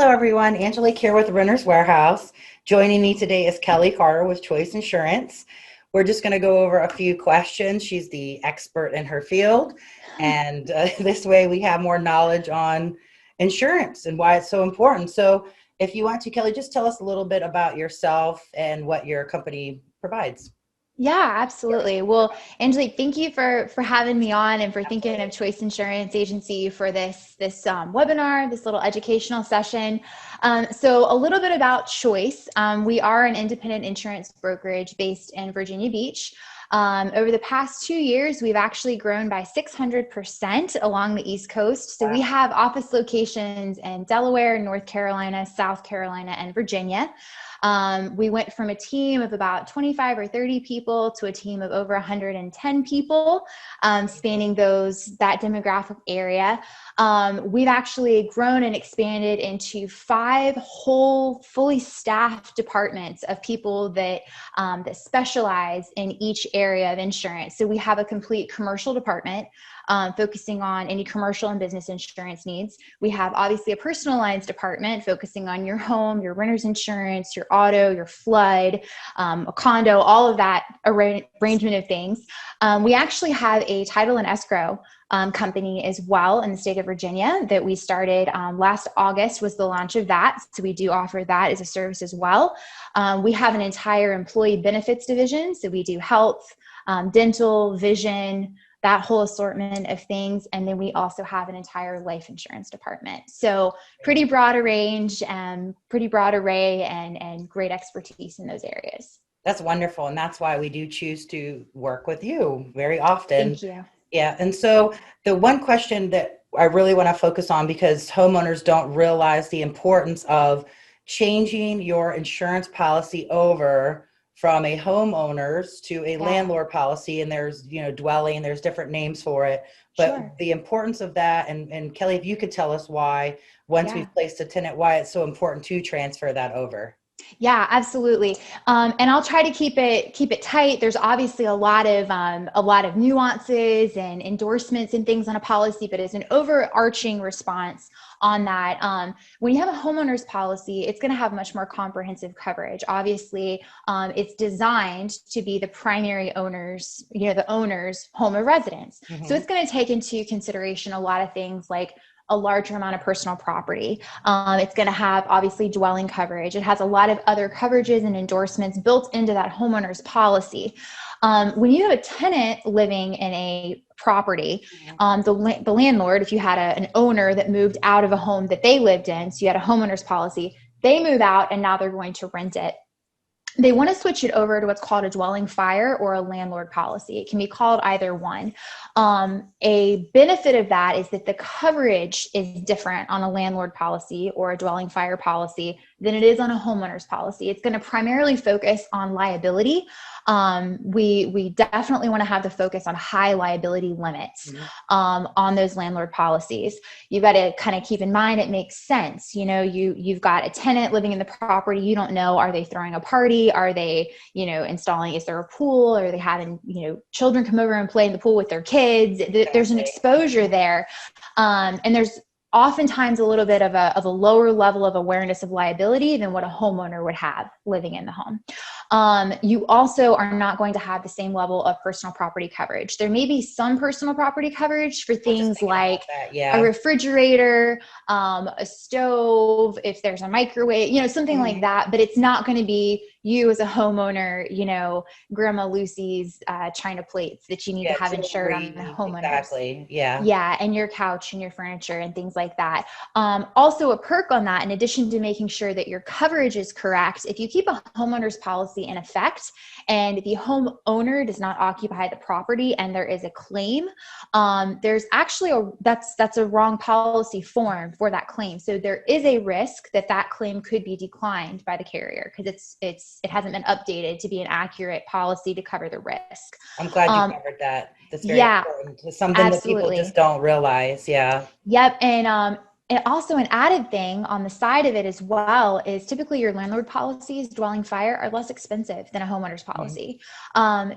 Hello, everyone. Angelique here with Renter's Warehouse. Joining me today is Kelly Carter with Choice Insurance. We're just going to go over a few questions. She's the expert in her field, and this way we have more knowledge on insurance and why it's so important. So, if you want to, Kelly, just tell us a little bit about yourself and what your company provides. Yeah, absolutely. Well, Angelique, thank you for having me on and for thinking of Absolutely. Choice Insurance Agency for this webinar, this little educational session. So a little bit about Choice. We are an independent insurance brokerage based in Virginia Beach. Over the past 2 years, we've actually grown by 600% along the East Coast. So we Wow. have office locations in Delaware, North Carolina, South Carolina, and Virginia. We went from a team of about 25 or 30 people to a team of over 110 people, spanning that demographic area. We've actually grown and expanded into 5 whole, fully staffed departments of people that specialize in each area of insurance. So we have a complete commercial department focusing on any commercial and business insurance needs. We have obviously a personal lines department focusing on your home, your renter's insurance, your auto, your flood, a condo, all of that arrangement of things. We actually have a title and escrow company as well in the state of Virginia that we started last August was the launch of that. So we do offer that as a service as well. We have an entire employee benefits division. So we do health, dental, vision, that whole assortment of things. And then we also have an entire life insurance department. So pretty broad a range and pretty broad array and great expertise in those areas. That's wonderful. And that's why we do choose to work with you very often. Thank you. Yeah. And so the one question that I really want to focus on, because homeowners don't realize the importance of changing your insurance policy over from a homeowner's to a Yeah, landlord policy. And there's, dwelling, there's different names for it. But sure. the importance of that, and Kelly, if you could tell us why, once Yeah. we've placed a tenant, why it's so important to transfer that over. Yeah, absolutely. And I'll try to keep it tight. There's obviously a lot of nuances and endorsements and things on a policy, but as an overarching response on that, when you have a homeowner's policy, it's going to have much more comprehensive coverage. Obviously, it's designed to be the primary owner's, the owner's home of residence. So Hmm. it's going to take into consideration a lot of things like a larger amount of personal property. It's going to have obviously dwelling coverage. It has a lot of other coverages and endorsements built into that homeowner's policy. When you have a tenant living in a property, the landlord, if you had an owner that moved out of a home that they lived in, so you had a homeowner's policy, they move out and now they're going to rent it. They want to switch it over to what's called a dwelling fire or a landlord policy. It can be called either one. A benefit of that is that the coverage is different on a landlord policy or a dwelling fire policy than it is on a homeowner's policy. It's going to primarily focus on liability. We definitely want to have the focus on high liability limits Hmm. on those landlord policies. You've got to kind of keep in mind it makes sense. You've got a tenant living in the property. You don't know, are they throwing a party? Are they, installing, is there a pool? Are they having, children come over and play in the pool with their kids? There's an Exactly. exposure there. And there's oftentimes a little bit of a lower level of awareness of liability than what a homeowner would have living in the home. You also are not going to have the same level of personal property coverage. There may be some personal property coverage for I was just things thinking about like that. a Yeah. refrigerator, a stove, if there's a microwave, something like Mhm. that. But it's not going to be you as a homeowner, Grandma Lucy's china plates that you need to Yeah, have insured on the jewelry, homeowners. exactly. Yeah. Yeah, and your couch and your furniture and things like that. Also, a perk on that, in addition to making sure that your coverage is correct, if you keep a homeowner's policy in effect and the homeowner does not occupy the property and there is a claim, there's actually that's a wrong policy form for that claim. So there is a risk that that claim could be declined by the carrier because it hasn't been updated to be an accurate policy to cover the risk. I'm glad you Um, covered that. That's very yeah, important. It's something that people just absolutely. don't realize. Yeah. Yep. And And also an added thing on the side of it as well is typically your landlord policies, dwelling fire, are less expensive than a homeowner's policy.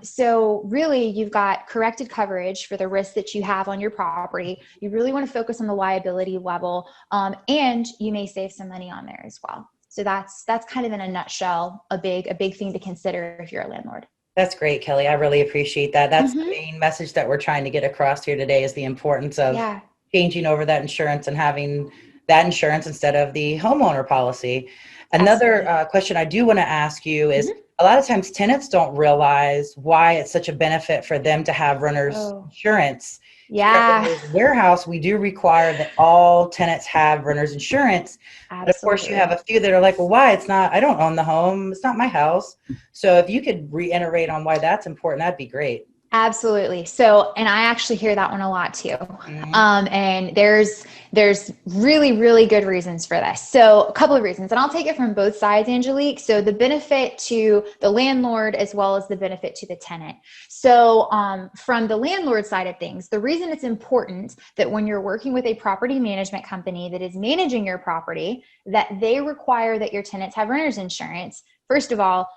So really you've got corrected coverage for the risk that you have on your property. You really want to focus on the liability level, and you may save some money on there as well. So that's kind of in a nutshell, a big thing to consider if you're a landlord. That's great, Kelly. I really appreciate that. That's the Mm-hmm. main message that we're trying to get across here today, is the importance of Yeah. changing over that insurance and having that insurance instead of the homeowner policy. Another Absolutely. question I do want to ask you is, Mm-hmm. a lot of times tenants don't realize why it's such a benefit for them to have renter's Oh, insurance. Here at yeah, Renter's Warehouse, we do require that all tenants have renter's insurance. But of course, you have absolutely. a few that are like, well, why? It's not, I don't own the home. It's not my house. So if you could reiterate on why that's important, that'd be great. Absolutely. So, and I actually hear that one a lot too. Mhm. And there's really good reasons for this. So, a couple of reasons, and I'll take it from both sides, Angelique. So, the benefit to the landlord as well as the benefit to the tenant. So, from the landlord side of things, the reason it's important that when you're working with a property management company that is managing your property, that they require that your tenants have renters insurance. First of all,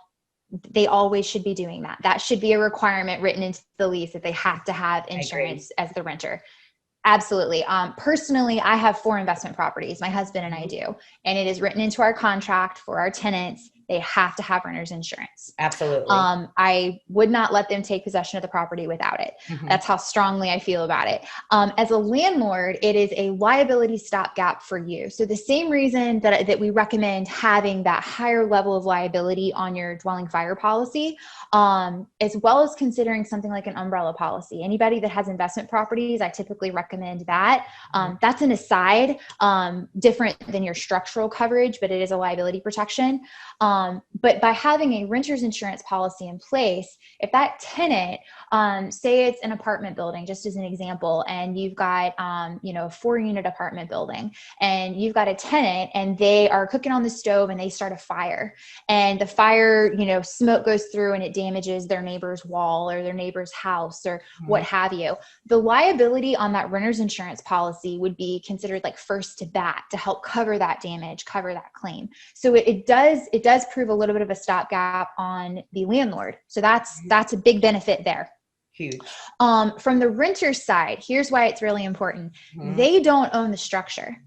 they always should be doing that. That should be a requirement written into the lease that they have to have I agree. insurance as the renter. Absolutely. Personally, I have 4 investment properties, my husband and I Mhm. do, and it is written into our contract for our tenants. They have to have renter's insurance. Absolutely. I would not let them take possession of the property without it. Mhm. That's how strongly I feel about it. As a landlord, it is a liability stopgap for you. So the same reason that we recommend having that higher level of liability on your dwelling fire policy, as well as considering something like an umbrella policy. Anybody that has investment properties, I typically recommend that. That's an aside, different than your structural coverage, but it is a liability protection. But by having a renter's insurance policy in place, if that tenant, say it's an apartment building, just as an example, and you've got, a 4-unit apartment building, and you've got a tenant and they are cooking on the stove and they start a fire, and the fire, smoke goes through and it damages their neighbor's wall or their neighbor's house or what Mhm. have you. The liability on that renter's insurance policy would be considered like first to bat to help cover that damage, cover that claim. So it does prove a little bit of a stopgap on the landlord. So that's a big benefit there. Huge. From the renter side, here's why it's really important. Mhm. They don't own the structure,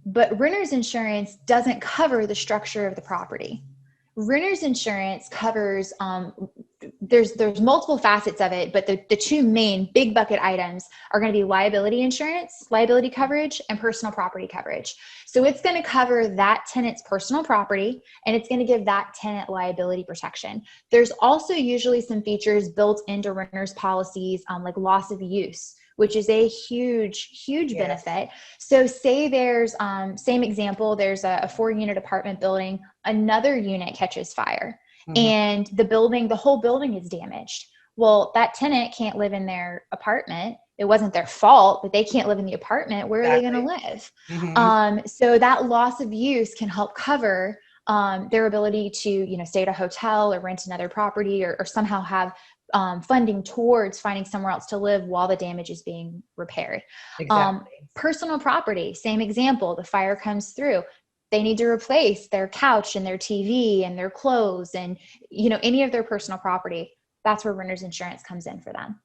but renter's insurance doesn't cover the structure of the property. Renter's insurance covers, there's multiple facets of it, but the 2 main big bucket items are going to be liability insurance, liability coverage, and personal property coverage. So it's going to cover that tenant's personal property, and it's going to give that tenant liability protection. There's also usually some features built into renters policies, like loss of use, which is a huge Yes. benefit. So say there's, same example, there's a 4-unit apartment building, another unit catches fire, Mhm. and the whole building is damaged. Well, that tenant can't live in their apartment. It wasn't their fault, but they can't live in the apartment. Where are they going to Exactly. live? Mhm. So that loss of use can help cover, their ability to, stay at a hotel or rent another property, or somehow have, funding towards finding somewhere else to live while the damage is being repaired. Exactly. Personal property, same example. The fire comes through. They need to replace their couch and their TV and their clothes and, any of their personal property. That's where renter's insurance comes in for them.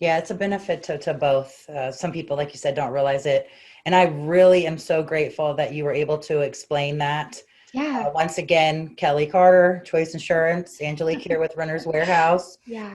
Yeah, it's a benefit to both. Some people, like you said, don't realize it. And I really am so grateful that you were able to explain that. Yeah. Once again, Kelly Carter, Choice Insurance, Angelique here with Renter's Warehouse. Yeah.